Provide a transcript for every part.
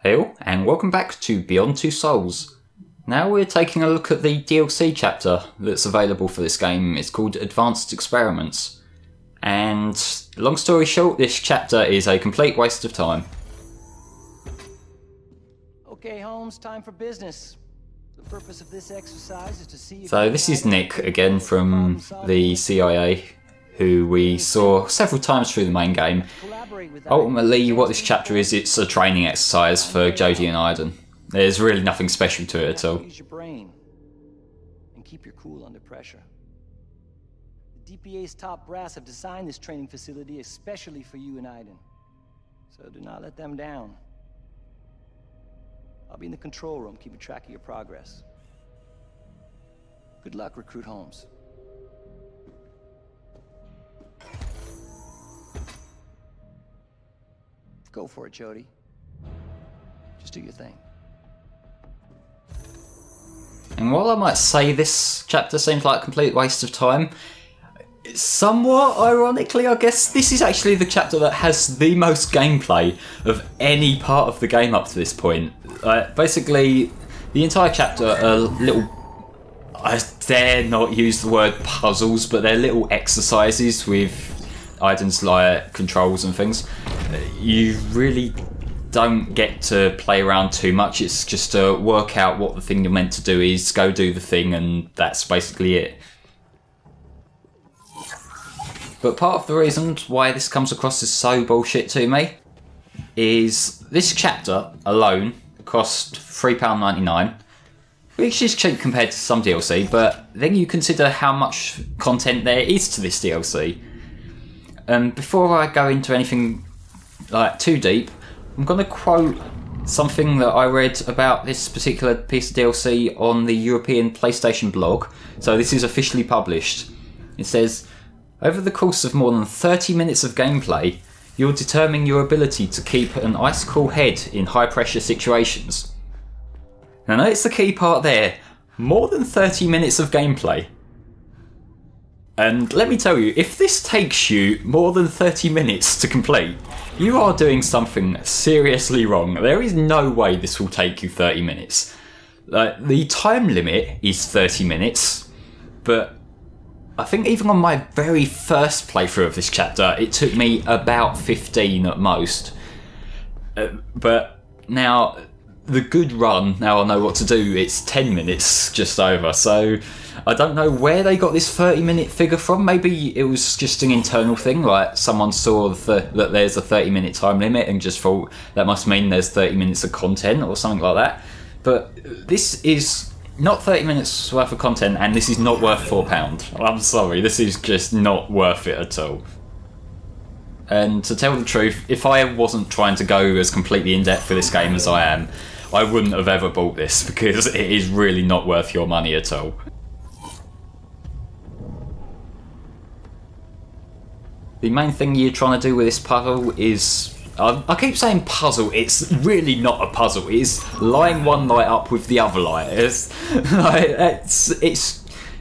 Hey all, and welcome back to Beyond Two Souls. Now we're taking a look at the DLC chapter that's available for this game. It's called Advanced Experiments. And long story short, this chapter is a complete waste of time. Okay, Holmes, time for business. The purpose of this exercise is to see if So this is Nick again from the CIA, who we saw several times through the main game. Ultimately, what this chapter is, it's a training exercise for Jodie and Aiden. There's really nothing special to it at all. Use your brain and keep your cool under pressure. The DPA's top brass have designed this training facility especially for you and Aiden. So do not let them down. I'll be in the control room, keeping track of your progress. Good luck, Recruit Holmes. Go for it, Jodie. Just do your thing. And while I might say this chapter seems like a complete waste of time, somewhat ironically, I guess, this is actually the chapter that has the most gameplay of any part of the game up to this point. Basically, the entire chapter are little, I dare not use the word puzzles, but they're little exercises with Aiden's controls and things. You really don't get to play around too much. It's just to work out what the thing you're meant to do is, go do the thing, and that's basically it. But part of the reason why this comes across as so bullshit to me is this chapter alone cost £3.99, which is cheap compared to some DLC, but then you consider how much content there is to this DLC. And before I go into anything too deep, I'm going to quote something that I read about this particular piece of DLC on the European PlayStation blog. So this is officially published. It says, over the course of more than 30 minutes of gameplay, you'll determine your ability to keep an ice-cool head in high-pressure situations. Now notice the key part there, more than 30 minutes of gameplay. And let me tell you, if this takes you more than 30 minutes to complete, you are doing something seriously wrong. There is no way this will take you 30 minutes. The time limit is 30 minutes, but I think even on my very first playthrough of this chapter, it took me about 15 at most. But now, the good run, now I know what to do, it's 10 minutes just over, so I don't know where they got this 30-minute figure from. Maybe it was just an internal thing, like someone saw that there's a 30-minute time limit and just thought that must mean there's 30 minutes of content or something like that. But this is not 30 minutes worth of content, and this is not worth £4. I'm sorry, this is just not worth it at all. And to tell the truth, if I wasn't trying to go as completely in-depth for this game as I am, I wouldn't have ever bought this, because it is really not worth your money at all. The main thing you're trying to do with this puzzle is... I keep saying puzzle, it's really not a puzzle. It's lining one light up with the other light. It's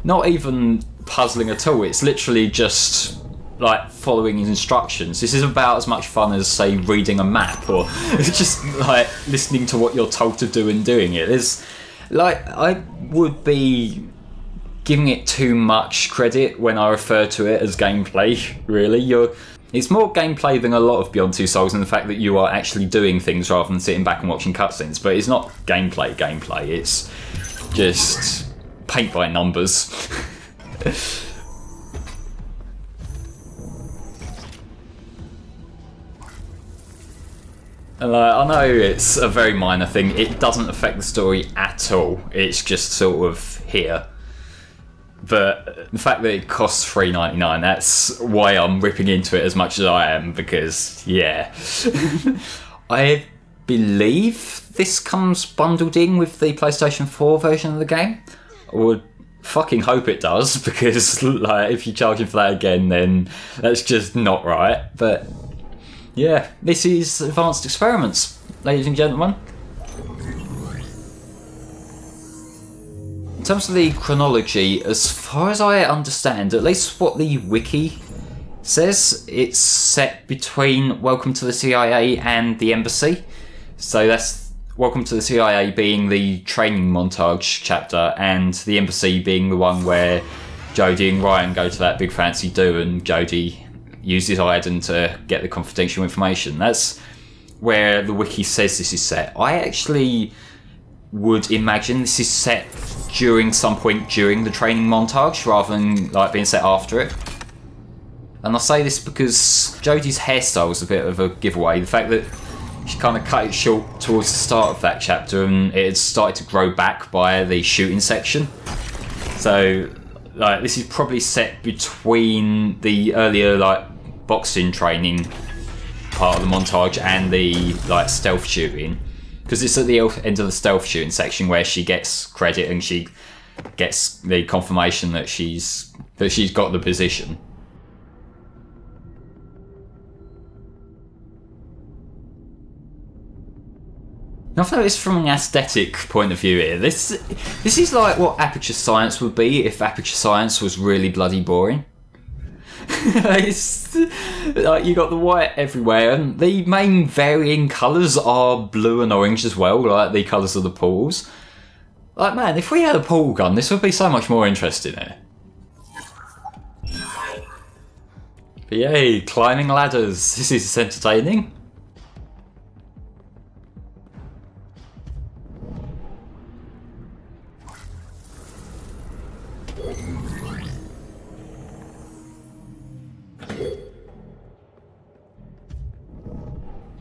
not even puzzling at all. It's literally just like following instructions. This is about as much fun as, say, reading a map, or just like listening to what you're told to do and doing it. I would be giving it too much credit when I refer to it as gameplay, really. It's more gameplay than a lot of Beyond Two Souls in the fact that you are actually doing things rather than sitting back and watching cutscenes, but it's not gameplay, it's just paint by numbers. And I know it's a very minor thing, it doesn't affect the story at all, it's just sort of here. But the fact that it costs $3.99, that's why I'm ripping into it as much as I am, because, yeah. I believe this comes bundled in with the PlayStation 4 version of the game. I would fucking hope it does, because if you're charging for that again, then that's just not right. But, yeah, this is Advanced Experiments, ladies and gentlemen. In terms of the chronology, as far as I understand, at least what the wiki says, it's set between Welcome to the CIA and the Embassy. So that's Welcome to the CIA being the training montage chapter, and the embassy being the one where Jodie and Ryan go to that big fancy do, and Jodie uses Iden to get the confidential information. That's where the wiki says this is set. I actually would imagine this is set during some point during the training montage rather than like being set after it. And I say this because Jodie's hairstyle is a bit of a giveaway. The fact that she kind of cut it short towards the start of that chapter and it had started to grow back by the shooting section. So like this is probably set between the earlier like boxing training part of the montage and the like stealth shooting, because it's at the end of the stealth shooting section where she gets credit and she gets the confirmation that she's got the position. Now, I've noticed from an aesthetic point of view here, this is like what Aperture Science would be if Aperture Science was really bloody boring. It's like you got the white everywhere, and the main varying colours are blue and orange as well, like the colours of the pools. Like, man, if we had a pool gun, this would be so much more interesting here. But yay, climbing ladders. This is entertaining.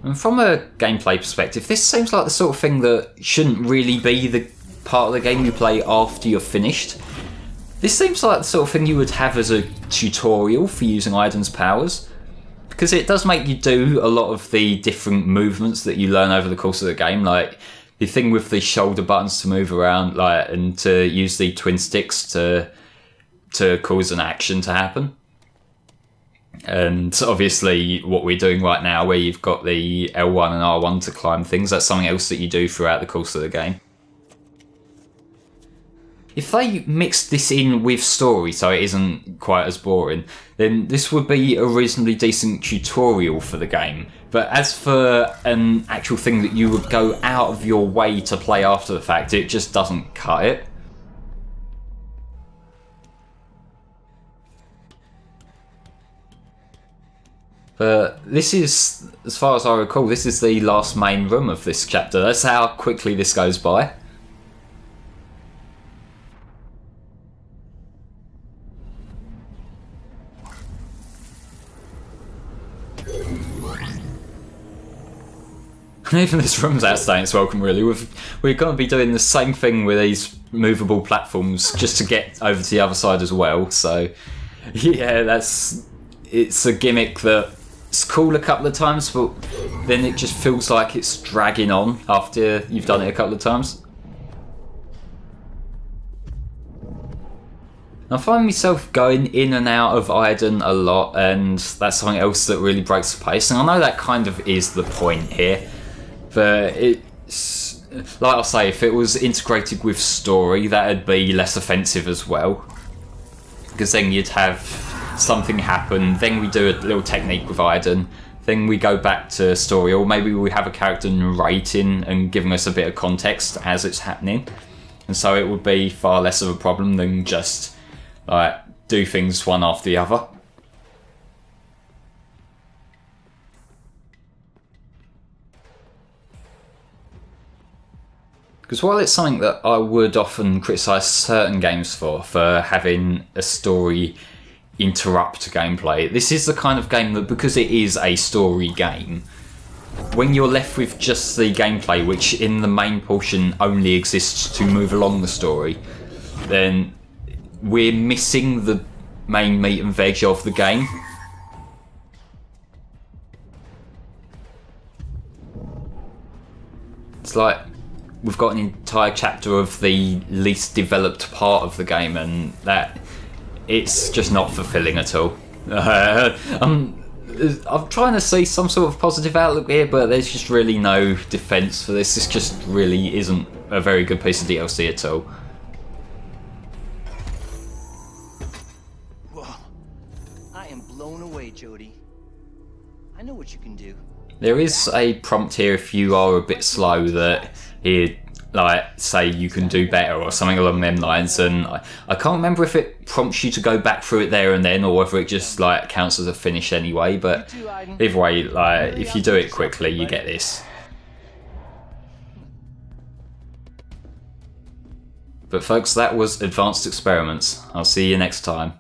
And from a gameplay perspective, this seems like the sort of thing that shouldn't really be the part of the game you play after you're finished. This seems like the sort of thing you would have as a tutorial for using Iden's powers, because it does make you do a lot of the different movements that you learn over the course of the game, like the thing with the shoulder buttons to move around, like, and to use the twin sticks to cause an action to happen. And obviously what we're doing right now, where you've got the L1 and R1 to climb things, that's something else that you do throughout the course of the game. If they mixed this in with story so it isn't quite as boring, then this would be a reasonably decent tutorial for the game. But as for an actual thing that you would go out of your way to play after the fact, it just doesn't cut it. But this is, as far as I recall, this is the last main room of this chapter. That's how quickly this goes by. And even this room's outstaying its welcome, really. We're going to be doing the same thing with these movable platforms just to get over to the other side as well. So, yeah, it's a gimmick that's cool a couple of times, but then it just feels like it's dragging on after you've done it a couple of times. I find myself going in and out of Iden a lot, and that's something else that really breaks the pace. And I know that kind of is the point here, but it's like I say, if it was integrated with story, that'd be less offensive as well, because then you'd have something happen, then we do a little technique with Iden, then we go back to story, or maybe we have a character narrating and giving us a bit of context as it's happening, and so it would be far less of a problem than just like do things one after the other. Because while it's something that I would often criticise certain games for having a story interrupt gameplay, this is the kind of game that, because it is a story game, when you're left with just the gameplay, which in the main portion only exists to move along the story, then we're missing the main meat and veg of the game. It's like we've got an entire chapter of the least developed part of the game, and that it's just not fulfilling at all. I'm trying to see some sort of positive outlook here, but there's just really no defence for this. This just really isn't a very good piece of DLC at all. Whoa. I am blown away, Jodie. I know what you can do. There is a prompt here if you are a bit slow that here, like, say you can do better or something along them lines, and I can't remember if it prompts you to go back through it there and then, or whether it just like counts as a finish anyway, but either way, like, if you do it quickly you get this. But folks, that was Advanced Experiments. I'll see you next time.